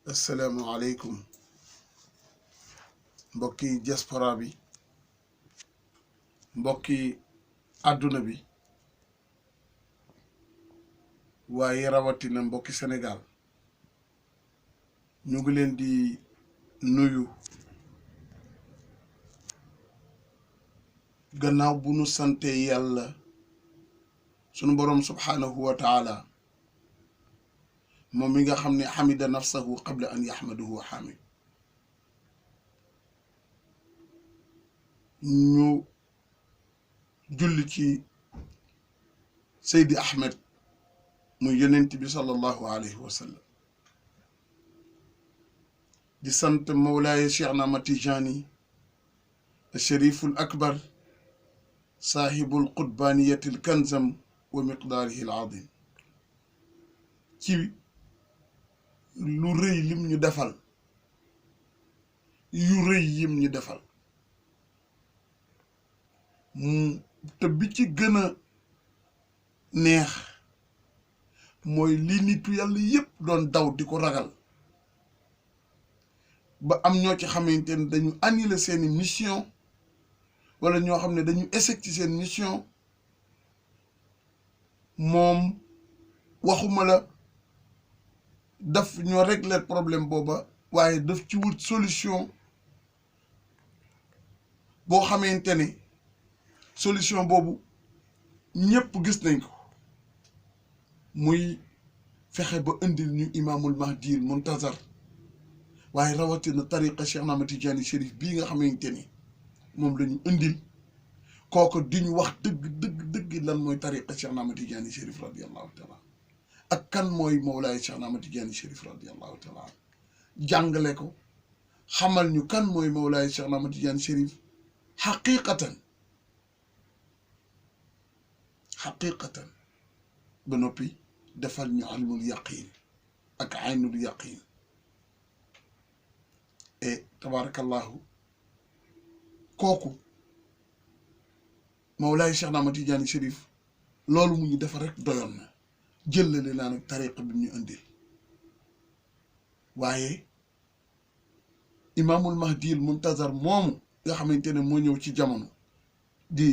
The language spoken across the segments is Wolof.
asalaamaaleykum mbokki diaspora bi mbokki àdduna bi waaye rawatina mbokki Sénégal ñu ngi leen di nuyu gannaaw bu nu sante yàlla sunu boroom subhaanahu wa taala moom mi nga xam ne xamida nafsahu qabla an yaxmaduhu xamid ñu julli ci Seydi Ahmed muy yonent bi sallallahu alayhi wa sallam di sant mawlaaya Cheikh na Matijani alshariful akbar saaxibul qutbaaniyati alkanzam wa miqdaarihi alazim ci lu rëy lim ñu defal yu rëy yim ñu defal te bi ci gën a neex mooy li nitu yàlla yépp doon daw di ko ragal ba am ñoo ci xamante ne dañu annuler seeni mission wala ñoo xam ne dañu échec ci seen mission moom waxuma la daf ñoo régler problème booba waaye daf ci wut solution boo xamante ne solution boobu ñépp gis nañ ko muy fexe ba indil ñu imaamul mahdi muntazar waaye rawatina tariqa Cheikh Ahmad Tidiane Chérif bii nga xamante ni moom la ñu indil kooku di ñu wax dëgg lan mooy tariqa Cheikh Ahmad Tidiane Chérif radiyallahu taala ak kan mooy mawlaay Cheikh Ahmad Tidiane Chérif radiyallahu taala jàngale ko xamal ñu kan mooy mawlaay Cheikh Ahmad Tidiane Chérif xaqiqatan ba noppi defal ñu ilmul yaqin ak aynul yaqin et tabarakallahu kooku mawlaay Cheikh Ahmad Tidiane Chérif loolu mu ñu defar rek doyoon na jëlale naa nag tariqa bi ñu indil waaye imaamul mahdi muntazar moomu nga xamante ne moo ñëw ci jamono di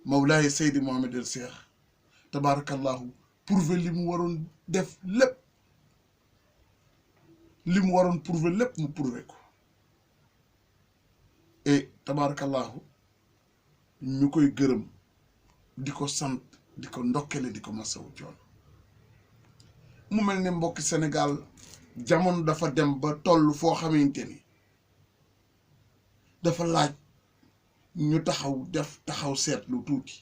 mawlaay Seydi Mohamed El Cheikh tabarakallahu prouver li mu waroon def lépp mu prouver ko et tabarakallahu ñu koy gërëm di ko sant di ko ndokkele di ko masawu coon mu mel ne mbokki Sénégal jamono dafa dem ba toll foo xamante ni dafa laaj ñu taxaw seetlu tuuti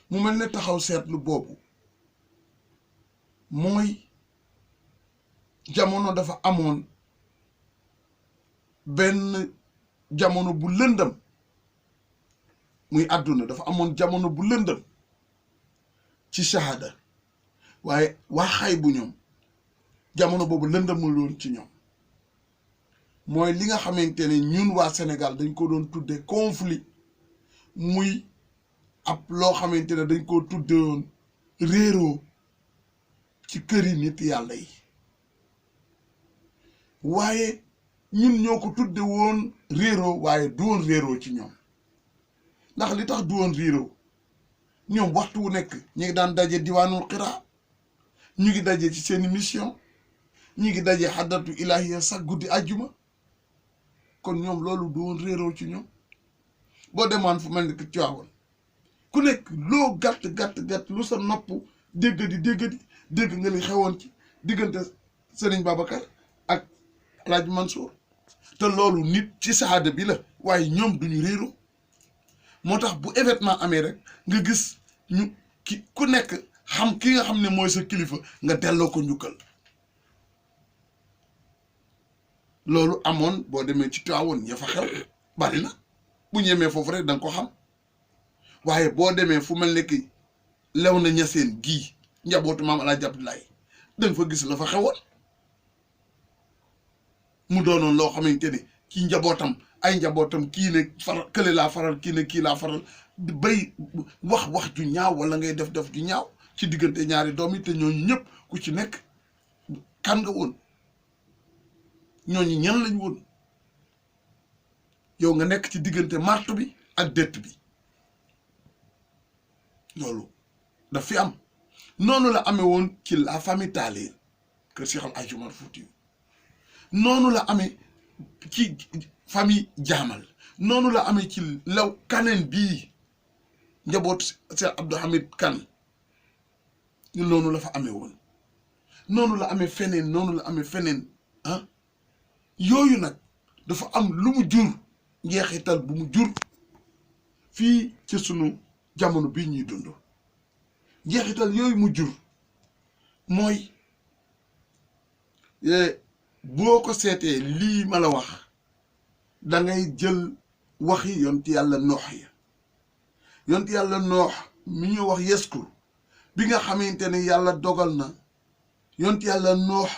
mu mel ne taxaw seetlu boobu mooy jamono dafa amoon benn jamono bu lëndëm muy àdduna dafa amoon jamono bu lëndëm ci shahada waaye waa xay bu ñoom jamono boobu lëndëmul woon ci ñoom mooy li nga xamante ne ñun waa Sénégal dañ ko doon tudde conflit muy ab loo xamante ne dañ koo tudde woon réeroo ci këri nit yàlla yi waaye ñun ñoo ko tudde woon réeroo waaye du woon réeroo ci ñoom ndax li tax du woon réeroo ñoom waxtu wu nekk ñu ngi daan daje diwaanul xiraa ñu ngi daje ci seeni mission ñu ngi daje xaddatu ilahiya sax guddi àjjuma kon ñoom loolu du woon réeroo ci ñoom boo demaan fu mel ni que Tiwaawan ku nekk loo gàtt lu sa nopp dégg nga li xewoon ci diggante Serigne Babacar ak El Hadj Mansour te loolu nit ci saada bi la waaye ñoom duñu réeroo moo tax bu événement amee rek nga gis ñu ku nekk xam ki nga xam ne mooy sa kilifa nga delloo ko njukkal loolu amoon boo demee ci Tiwaawan ya fa xew bari na bu ñemee foofu rek danga ko xam waaye boo demee fu mel ne ki lew na ñaseen gii njabootu maam El Hadj Abdoulaye danga fa gis la fa xewoon mu doonoon loo xamante ne ci njabootam ay njabootam kii ne faral kële laa faral kii ne kii laa faral bay wax ju ñaaw wala ngay def ju ñaaw ci diggante ñaari doom yi te ñooñu ñëpp ku ci nekk kan nga woon ñooñu ñan lañ woon yow nga nekk ci diggante martu bi ak dëtt bi loolu daf fi am noonu la amee woon ci la famille Taalir kër Cheikh Al Hadj Omar Foutiyou noonu la amee ci famille Jaamal noonu la amee ci law kaneen bii njaboot Cheikh Abdou Hamid Kane noonu la fa amee woon noonu la amee feneen noonu la amee feneen ah yooyu nag dafa am lu mu jur njeexital bu mu jur fii ci sunu jamono bii ñuy dund njeexital yooyu mu jur mooy boo ko seetee lii ma la wax da ngay jël waxi yonti yàlla noox ya yonti yàlla noox mi ñu wax yeskur bi nga xamante ne yàlla dogal na yonti yàlla noox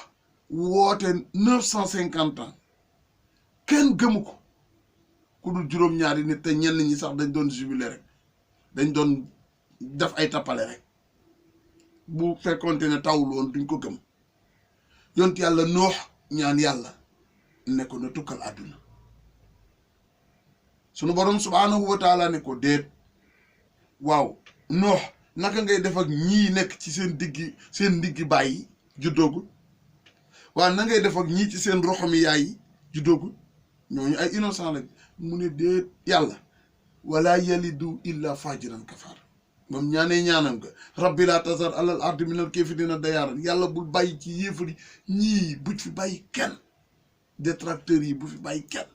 woote 950 ans kenn gëmu ko ku dul juróom-ñaari nit te ñenn ñi sax dañ doon jubilé rek dañ doon def ay tappale rek bu fekkonte ne tawul woon duñ ko gëm yonti yàlla noox ñaan yàlla ne ko na tukkal àdduna sunu borom subhaanahu wa taala ne ko déet waaw noox naka ngay def ak ñii nekk ci seen ndiggi bàyyi juddoogul waaw na ngay def ak ñii ci seen roxomi yaay juddoogul ñooñu ay innocent lañ mu ne déet yàlla wala yalidu illa fajiran kafar moom ñaanee ñaanam nga rabbi laa tazar alal ardi minal kaafiriina dayyaaran yàlla bul bàyyi ci yéefari ñii bu fi bàyyi kenn détracteurs yi bu fi bàyyi kenn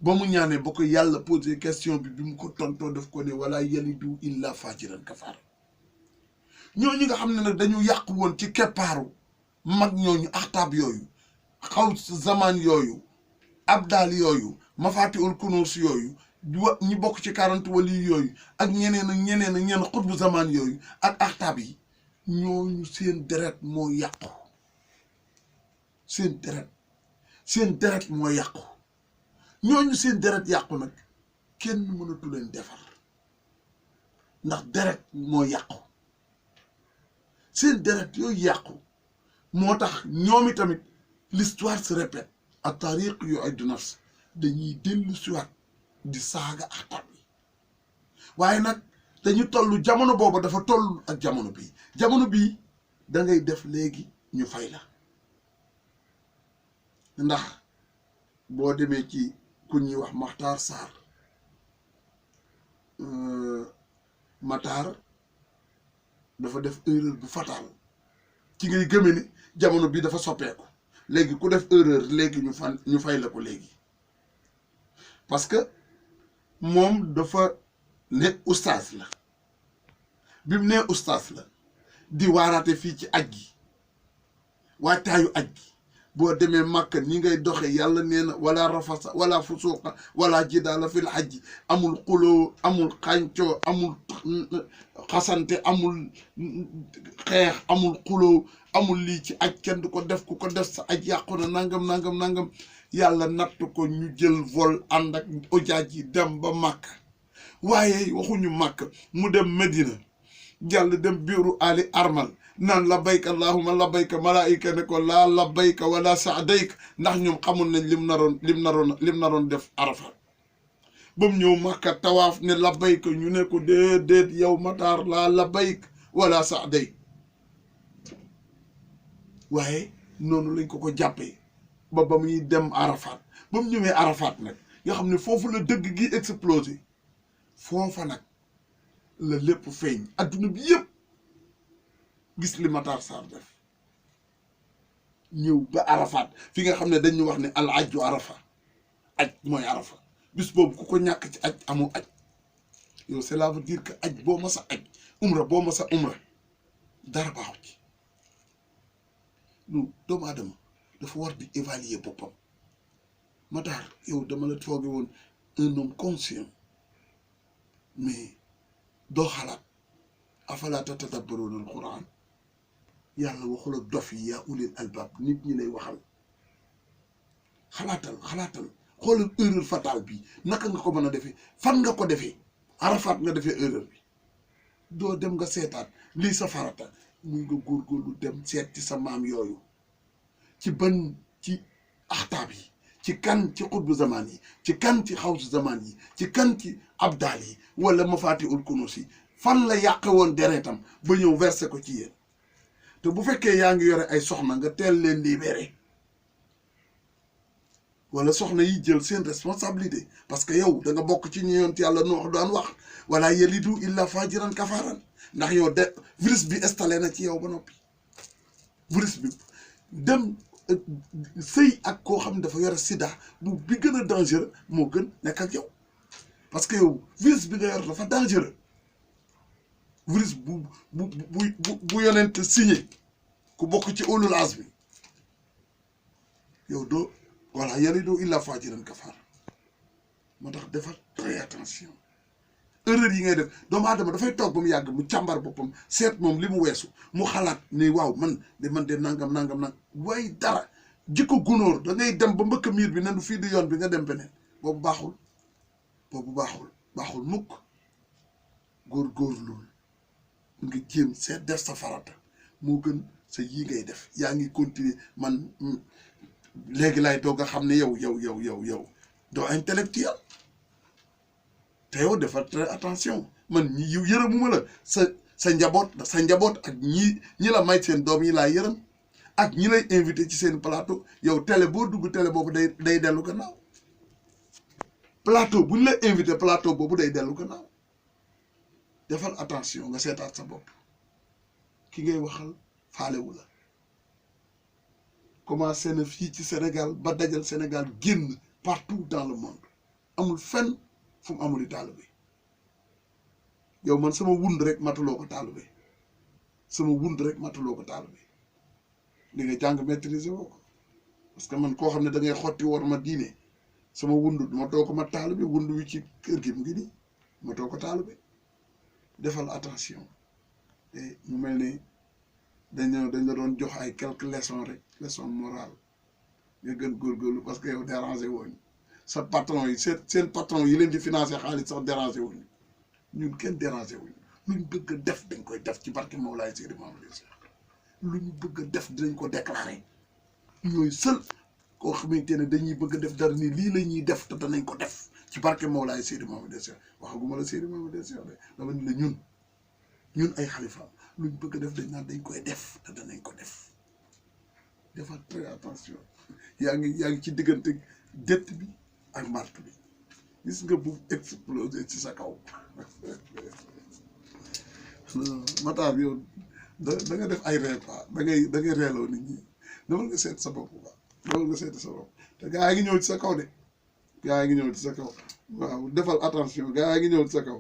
ba mu ñaanee ba ko yàlla posé question bi mu ko tontoo def ko ne wala yalidu illa fajiran kafar ñooñu nga xam ne nag dañu yàq woon ci keppaaru mag ñooñu axtaab yooyu xaw zaman yooyu abdal yooyu mafaatiul kunuus yooyu ñi bokk ci 40 wali yooyu ak ñeneen ak ñeneen ak ñeneen xutbu zaman yooyu ak axtaab yi ñooñu seen deret moo yàqu seen deret moo yàqu ñooñu seen deret yàqu nag kenn mënatu leen defar ndax deret moo yàqu seen deret yooyu yàqu moo tax ñoomi tamit l'histoire se répète a tariq yu'iddu nafs dañuy dellu siwaat di saaga axtaab yi waaye nag dañu toll jamono boobu dafa toll ak jamono bii da ngay def léegi ñu fay la ndax boo demee ci ku ñuy wax Makhtar Sarr Makhtar dafa def erreur bu fatal ci ngay gëme ne jamono bii dafa soppeeku léegi ku def erreur léegi ñu fay la ko léegi parce que moom dafa ne ustaas la bi mu nee ustaas la di waaraate fii ci aj gi waajtaayu aj gi boo demee Màkka ni ngay doxe yàlla nee na wala rafasa wala fusuqa wala jidaala fil hajji amul xuloo amul xàncoo amul xasante amul xeex amul xuloo amul lii ci aj kenn du ko def ku ko def sa aj yàqu na nangam yàlla natt ko ñu jël vol ànd ak ujaaj yi dem ba Màkka waaye waxuñu Màkka mu dem Medina jàll dem biiru ali armal naan labbayka allahumma labbayka malaayika ne ko laa labbayka wala saadayka ndax ñoom xamul nañ lim naroon def Arafat ba mu ñëw Màkka tawaaf ne labbayka ñu ne ko déedéet yow Matar laa labbayka wala saadayka waaye noonu lañ ko jàppee ba muy dem Arafat ba mu ñëwee Arafat nag nga xam ne foofu la dëgg gi explosé foofa nag la lépp feeñ adduna bi yëpp gis li Matar Sarr def ñëw ba Arafat fi nga xam ne dañu wax ne al ajju arafa aj mooy arafa bis boobu ku ko ñàkk ci aj amu aj yow cela veut dire que aj boo ma sa aj umra boo ma sa umra dara baaxu ci lu doomu aadama dafa war di évaluer boppam Matar yow dama la fooge woon un homme conscient mais doo xalaat afala tatadabbaruuna al-Qur'an yàlla waxul ak dof yi yaa ulil albab nit ñi lay waxal xalaatal xoolal erreur fatale bi naka nga ko mën a defee fan nga ko defee Arafat nga defee erreur bi doo dem nga seetaat lii sa farata muy nga góorgóorlu dem seet ci sa maam yooyu ci axtaab yi ci kan ci xutbu zamaan yi ci kan ci xawsu zamaan yi ci kan ci abdaal yi wala mafaatihul kunuus yi fan la yàqe woon deretam ba ñëw versé ko ci yéen te bu fekkee yaa ngi yore ay soxna nga teel leen libéré wala soxna yi jël seen responsabilité parce que yow da nga bokk ci ñu yonent yàlla Nuux daan wax wala yalidu illa fajiran kafaran ndax yow de virus bi installé na ci yow ba noppi virus bi dem sëy ak koo xam ne dafa yore sida bu bi gën a dangereux moo gën nekk ak yow parce que yow virus bi nga yor dafa dangereux virus bu yonent signé ku bokk ci ulul azmi yow doo voilà yalidu illa fajiran kafar moo tax defar très attention erreur yi ngay def doomu aadama dafay toog ba mu yàgg mu càmbar boppam seet moom li mu weesu mu xalaat ni waaw man de nangam waaye dara jikko gunóor da ngay dem ba mbëkk miir bi nenu fii di yoon bi nga dem beneen boobu baaxul mukk góorgóorlu nga jéem seet def sa farata moo gën sa yii ngay def yaa ngi continuer man léegi laay doog a xam ne yow doo intellectuel te yow defar très attention man ñi yërëmuma la sa njaboot ak ñi la may seen doom yi laa yërëm ak ñi lay invité ci seen plateau yow télé boo dugg télé boobu day dellu gannaaw plateau bu ñu la invité plateau boobu day dellu gannaaw defal attention nga seetaat sa bopp ki ngay waxal faalewu la commencé na fii ci Sénégal ba dajal Sénégal génn partout dans le monde amul fenn fu mu amul taalibe yow man sama wund rek matuloo ko taalibe li nga jàng maîtriser woo ko parce que man koo xam ne da ngay xotti war ma diine sama wund ma too ko ma taalibe wund wi ci kër gi mu ngi nii ma too ko taalibe defal attention te mu mel ne dañ la doon jox ay quelques leçons rek leçon morale nga gën góorgóorlu parce que yow dérangé woon sa patron yi seen patron yi leen di financé xaalis sax dérangé wuñu ñun kenn dérangé wuñu luñ bëgg a def dañ koy def ci barke Mawlaay Seydi Mamadou Cheikh lu ñu bëgg a def dinañ ko déclaré ñooy seul koo xamante ne dañuy bëgg a def dara ni lii la ñuy def te danañ ko def ci barke Mawlaay Seydi Mamadou Cheikh waxaguma la Seydi Mamadou Cheikh de dama ni la ñun ay xalifaam luñ bëgg a def dañ naan dañ koy def te danañ ko def defal très attention yaa ngi ci diggante dett bi ak martu bi gis nga bu explosé ci sa kaw Matar yow da nga def ay repas da ngay reeloo nit ñi demal nga seet sa bopp te gaa yi ngi ñëw ci sa kaw de gaa yi ngi ñëw ci sa kaw waaw defal attention gaa yi ngi ñëw ci sa kaw